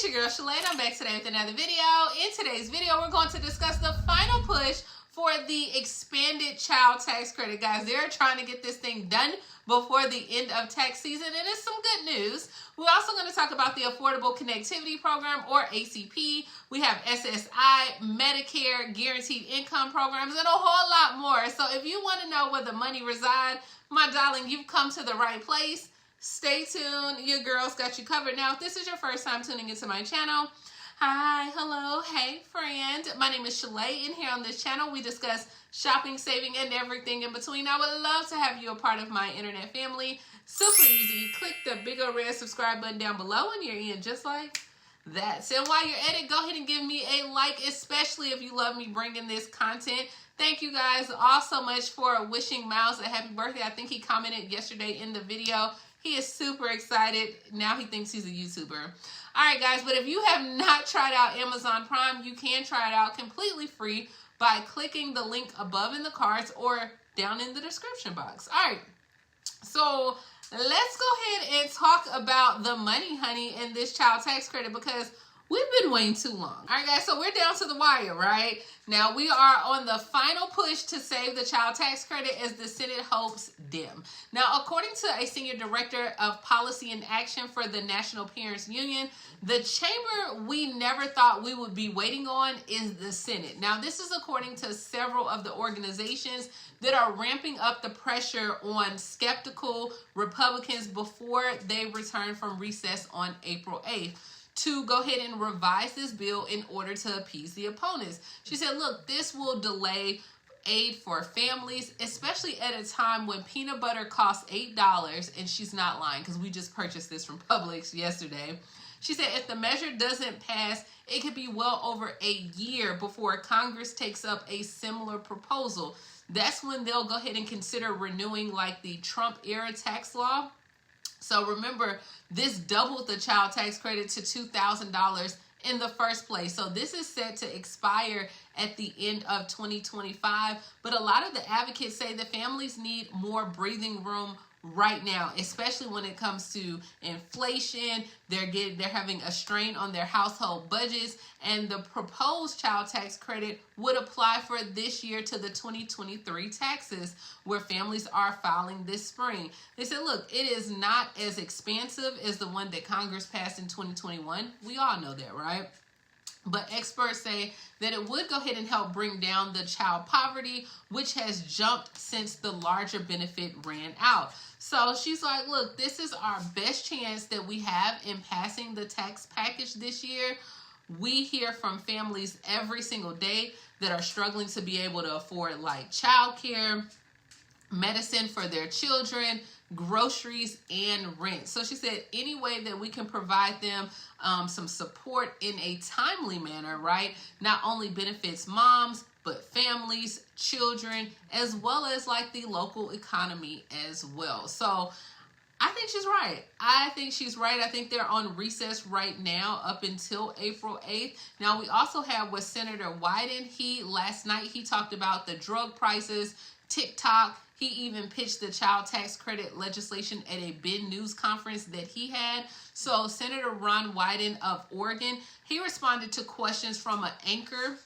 It's your girl Shalae, and I'm back today with another video. In today's video, we're going to discuss the final push for the expanded child tax credit. Guys, they're trying to get this thing done before the end of tax season, and it's some good news. We're also going to talk about the Affordable Connectivity Program, or ACP. We have SSI, Medicare, Guaranteed Income Programs, and a whole lot more. So if you want to know where the money resides, my darling, you've come to the right place. Stay tuned. Your girl's got you covered. Now, if this is your first time tuning into my channel, hi, hello, hey, friend. My name is Shalae, and here on this channel, we discuss shopping, saving, and everything in between. I would love to have you a part of my internet family. Super easy. Click the big old red subscribe button down below, and you're in just like that. So while you're at it, go ahead and give me a like, especially if you love me bringing this content. Thank you guys all so much for wishing Miles a happy birthday. I think he commented yesterday in the video. He is super excited. Now he thinks he's a YouTuber. All right, guys, but if you have not tried out Amazon Prime, you can try it out completely free by clicking the link above in the cards or down in the description box. All right, so let's go ahead and talk about the money, honey, and this child tax credit, because we've been waiting too long. All right, guys, so we're down to the wire, right? Now, we are on the final push to save the child tax credit as the Senate hopes dim. Now, according to a senior director of policy and action for the National Parents Union, the chamber we never thought we would be waiting on is the Senate. Now, this is according to several of the organizations that are ramping up the pressure on skeptical Republicans before they return from recess on April 8th. To go ahead and revise this bill in order to appease the opponents. She said, look, this will delay aid for families, especially at a time when peanut butter costs $8, and she's not lying because we just purchased this from Publix yesterday. She said if the measure doesn't pass, it could be well over a year before Congress takes up a similar proposal. That's when they'll go ahead and consider renewing like the Trump-era tax law. So remember, this doubled the child tax credit to $2,000 in the first place. So this is set to expire at the end of 2025. But a lot of the advocates say the families need more breathing room right now, especially when it comes to inflation. They're having a strain on their household budgets, and the proposed child tax credit would apply for this year to the 2023 taxes where families are filing this spring. They said, look, it is not as expansive as the one that Congress passed in 2021. We all know that, right? But experts say that it would go ahead and help bring down the child poverty, which has jumped since the larger benefit ran out. So she's like, look, this is our best chance that we have in passing the tax package this year. We hear from families every single day that are struggling to be able to afford like childcare, medicine for their children, groceries, and rent. So she said any way that we can provide them some support in a timely manner, right, not only benefits moms, but families, children, as well as like the local economy as well. So I think she's right. I think they're on recess right now up until April 8th. Now, we also have with Senator Wyden. Last night, he talked about the drug prices, TikTok. He even pitched the child tax credit legislation at a big news conference that he had. So Senator Ron Wyden of Oregon, he responded to questions from an anchor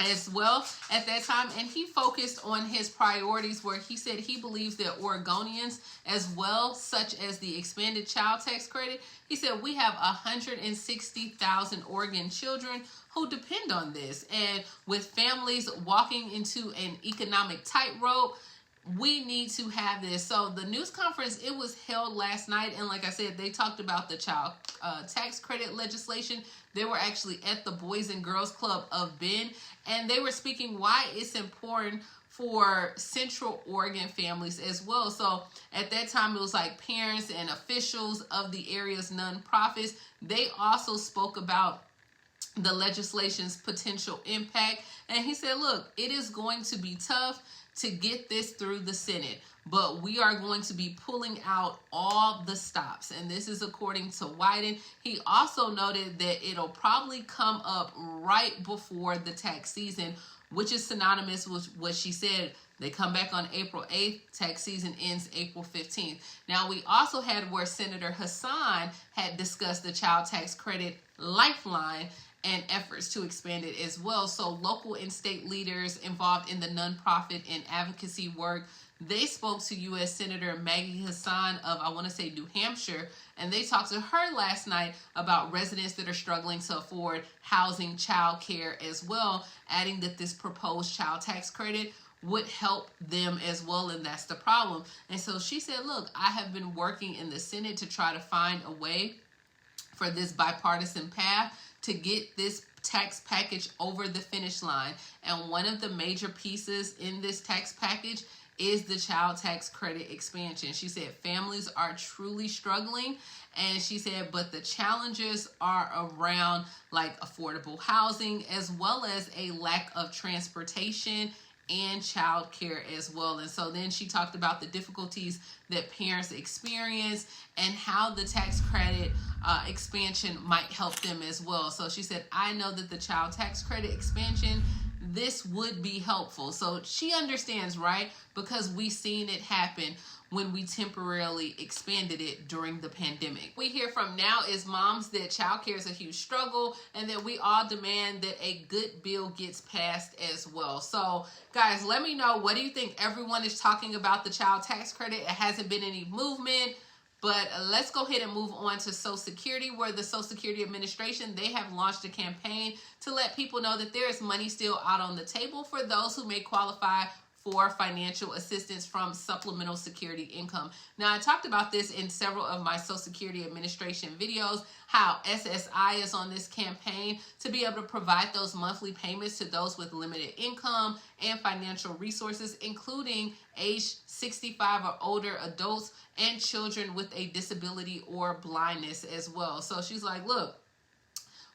as well at that time, and he focused on his priorities, where he said he believes that Oregonians as well, such as the expanded child tax credit, he said we have 160,000 Oregon children who depend on this, and with families walking into an economic tightrope, we need to have this. So the news conference, it was held last night, and like I said, they talked about the child tax credit legislation. They were actually at the Boys and Girls Club of Bend, and they were speaking why it's important for Central Oregon families as well. So at that time, it was like parents and officials of the area's nonprofits. They also spoke about the legislation's potential impact, and he said, look, it is going to be tough to get this through the Senate, but we are going to be pulling out all the stops. And this is according to Wyden. He also noted that it'll probably come up right before the tax season, which is synonymous with what she said, They come back on April 8th. Tax season ends April 15th. Now, we also had where Senator Hassan had discussed the child tax credit lifeline and efforts to expand it as well. So local and state leaders involved in the nonprofit and advocacy work, they spoke to U.S. Senator Maggie Hassan of, I want to say, New Hampshire, and they talked to her last night about residents that are struggling to afford housing, child care as well, adding that this proposed child tax credit would help them as well, and that's the problem. And so she said, look, I have been working in the Senate to try to find a way for this bipartisan path to get this tax package over the finish line. And one of the major pieces in this tax package is the child tax credit expansion. She said families are truly struggling, and she said, but the challenges are around like affordable housing as well as a lack of transportation and child care as well. And so then she talked about the difficulties that parents experience and how the tax credit expansion might help them as well. So she said, I know that the child tax credit expansion, this would be helpful. So she understands, right? Because we've seen it happen when we temporarily expanded it during the pandemic. We hear from now is moms that childcare is a huge struggle and that we all demand that a good bill gets passed as well. So guys, let me know, what do you think? Everyone is talking about the child tax credit. It hasn't been any movement. But let's go ahead and move on to Social Security, where the Social Security Administration, they have launched a campaign to let people know that there is money still out on the table for those who may qualify for financial assistance from supplemental security income. Now, I talked about this in several of my Social Security Administration videos, how SSI is on this campaign to be able to provide those monthly payments to those with limited income and financial resources, including age 65 or older adults and children with a disability or blindness as well. So she's like, look,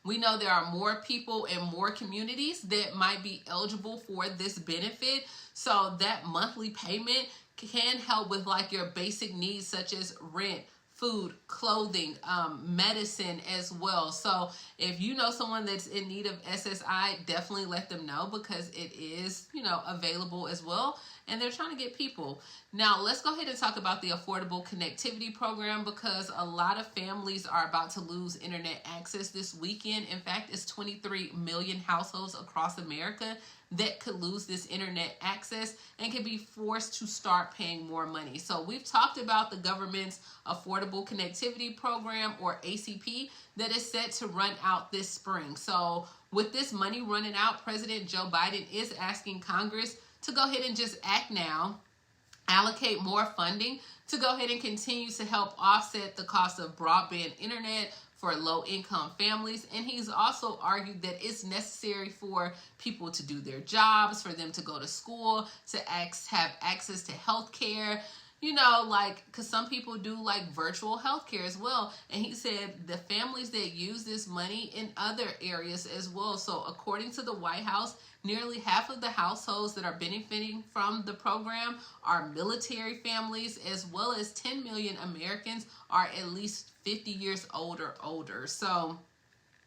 we know there are more people and more communities that might be eligible for this benefit. So that monthly payment can help with like your basic needs such as rent, food, clothing, medicine as well. So if you know someone that's in need of SSI, definitely let them know, because it is, available as well. And they're trying to get people. Now, let's go ahead and talk about the Affordable Connectivity Program, because a lot of families are about to lose internet access this weekend. In fact, it's 23 million households across America that could lose this internet access and can be forced to start paying more money. So we've talked about the government's Affordable Connectivity Program, or ACP, that is set to run out this spring. So with this money running out, President Joe Biden is asking Congress to go ahead and just act now, allocate more funding to go ahead and continue to help offset the cost of broadband internet for low-income families. And he's also argued that it's necessary for people to do their jobs, for them to go to school, to have access to health care, because some people do like virtual healthcare as well. And he said the families that use this money in other areas as well. So according to the White House, nearly half of the households that are benefiting from the program are military families, as well as 10 million Americans are at least 50 years old or older. So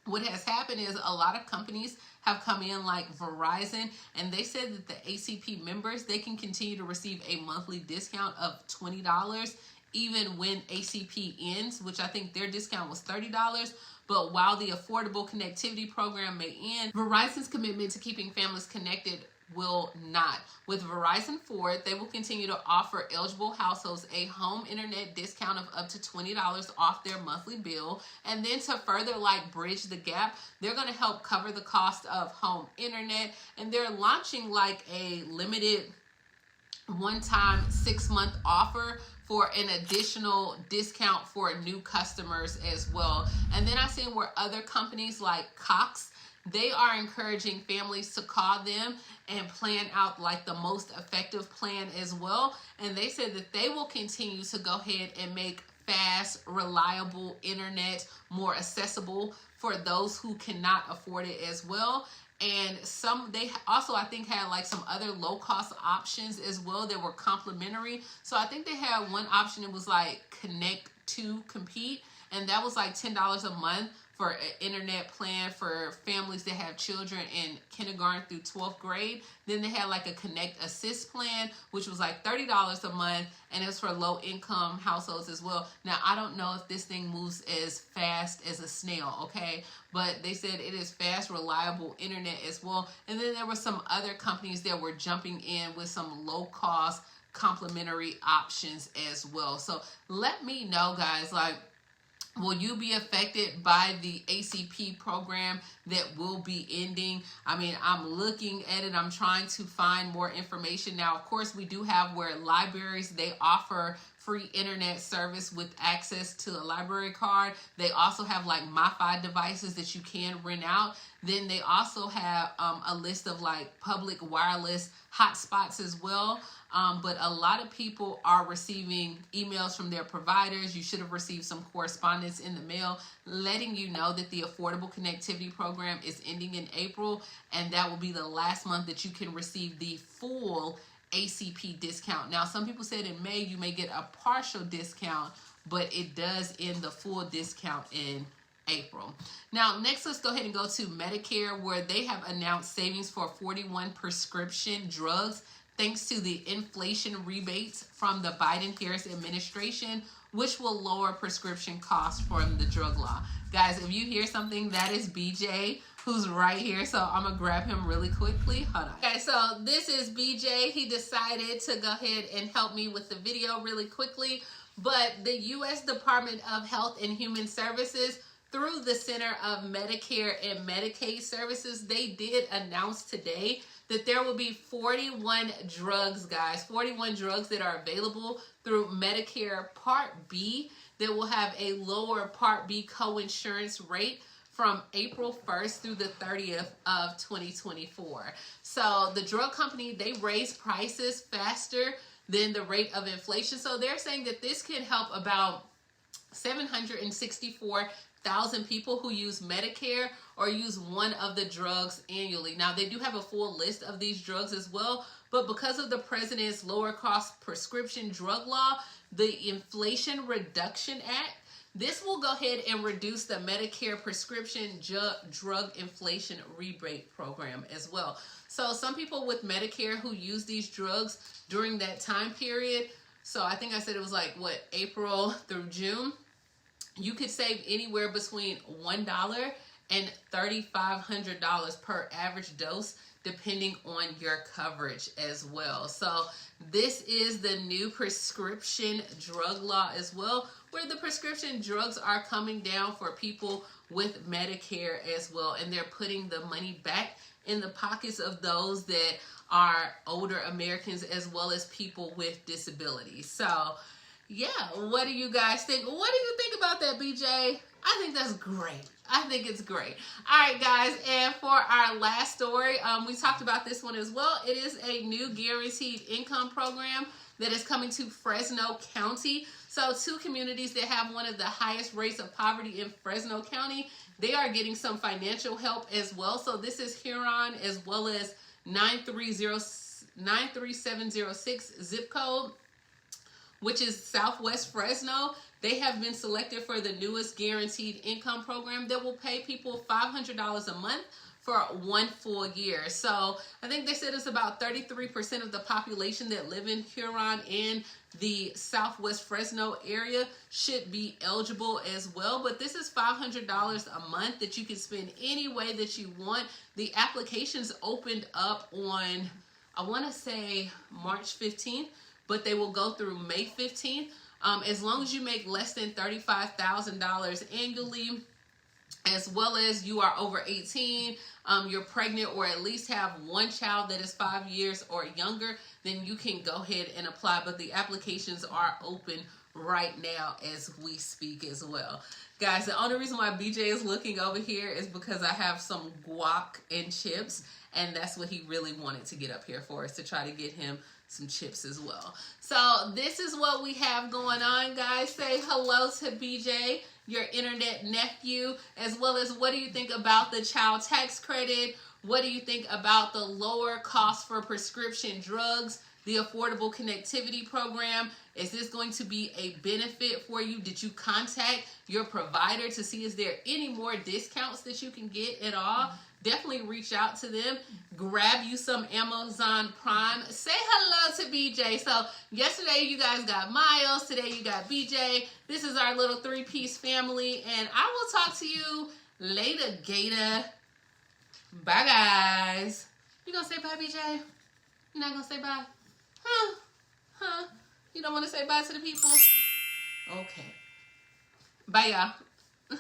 what has happened is a lot of companies have come in, like Verizon, and they said that the ACP members, they can continue to receive a monthly discount of $20 even when ACP ends, which I think their discount was $30. But while the Affordable Connectivity Program may end, Verizon's commitment to keeping families connected will not. With Verizon Forward, they will continue to offer eligible households a home internet discount of up to $20 off their monthly bill. And then to further bridge the gap, they're going to help cover the cost of home internet. And they're launching a limited one-time 6-month offer for an additional discount for new customers as well. And then I seen where other companies like Cox, they are encouraging families to call them and plan out the most effective plan as well. And they said that they will continue to go ahead and make fast, reliable internet more accessible for those who cannot afford it as well. And they also, I think, had some other low cost options as well that were complimentary. So I think they had one option that was Connect to Compete, and that was $10 a month for an internet plan for families that have children in kindergarten through 12th grade. Then they had like a Connect Assist plan, which was like $30 a month, and it was for low income households as well. Now, I don't know if this thing moves as fast as a snail, okay? But they said it is fast, reliable internet as well. And then there were some other companies that were jumping in with some low cost complimentary options as well. So let me know, guys, like, will you be affected by the ACP program that will be ending? I mean, I'm looking at it. I'm trying to find more information. Now, of course, we do have where libraries, they offer free internet service with access to a library card. They also have like MiFi devices that you can rent out. Then they also have a list of like public wireless hotspots as well. But a lot of people are receiving emails from their providers. You should have received some correspondence in the mail letting you know that the Affordable Connectivity Program is ending in April, and that will be the last month that you can receive the full ACP discount. Now, some people said in May you may get a partial discount, but it does end the full discount in April. Now, next, let's go ahead and go to Medicare, where they have announced savings for 41 prescription drugs thanks to the inflation rebates from the Biden-Harris administration, which will lower prescription costs from the drug law. Guys, if you hear something, that is BJ, who's right here. So I'm gonna grab him really quickly. Hold on. Okay, so this is BJ. He decided to go ahead and help me with the video really quickly. But the U.S. Department of Health and Human Services, through the Center of Medicare and Medicaid Services, they did announce today that there will be 41 drugs, guys, 41 drugs that are available through Medicare Part B that will have a lower Part B coinsurance rate from April 1st through the 30th of 2024. So the drug company, they raise prices faster than the rate of inflation. So they're saying that this can help about 764,000 people who use Medicare or use one of the drugs annually. Now, they do have a full list of these drugs as well, but because of the president's lower cost prescription drug law, the Inflation Reduction Act, this will go ahead and reduce the Medicare prescription drug inflation rebate program as well. So some people with Medicare who use these drugs during that time period, so I think I said it was like, what, April through June, you could save anywhere between $1 and $3,500 per average dose, depending on your coverage as well. So this is the new prescription drug law as well, where the prescription drugs are coming down for people with Medicare as well, and they're putting the money back in the pockets of those that are older Americans as well as people with disabilities. So yeah, what do you guys think? What do you think about that, BJ? I think that's great. I think it's great. All right, guys, and for our last story, we talked about this one as well. It is a new guaranteed income program that is coming to Fresno County. So 2 communities that have one of the highest rates of poverty in Fresno County, they are getting some financial help as well. So this is Huron as well as 93706 zip code, which is Southwest Fresno. They have been selected for the newest guaranteed income program that will pay people $500 a month for 1 full year. So I think they said it's about 33% of the population that live in Huron and the Southwest Fresno area should be eligible as well. But this is $500 a month that you can spend any way that you want. The applications opened up on, I want to say March 15th, but they will go through May 15th. As long as you make less than $35,000 annually, as well as you are over 18, you're pregnant, or at least have one child that is 5 years or younger, then you can go ahead and apply. But the applications are open right now as we speak as well. Guys, the only reason why BJ is looking over here is because I have some guac and chips, and that's what he really wanted to get up here for, is to try to get him some chips as well. So this is what we have going on, guys. Say hello to BJ, your internet nephew, as well as what do you think about the child tax credit? What do you think about the lower cost for prescription drugs, the Affordable Connectivity Program, Is this going to be a benefit for you? Did you contact your provider to see is there any more discounts that you can get at all? Definitely reach out to them. Grab you some Amazon Prime. Say hello to BJ. So yesterday you guys got Miles. Today you got BJ. This is our little three-piece family. And I will talk to you later, Gator. Bye, guys. You gonna say bye, BJ? You're not gonna say bye? Huh? You don't want to say bye to the people? Okay. Bye, y'all.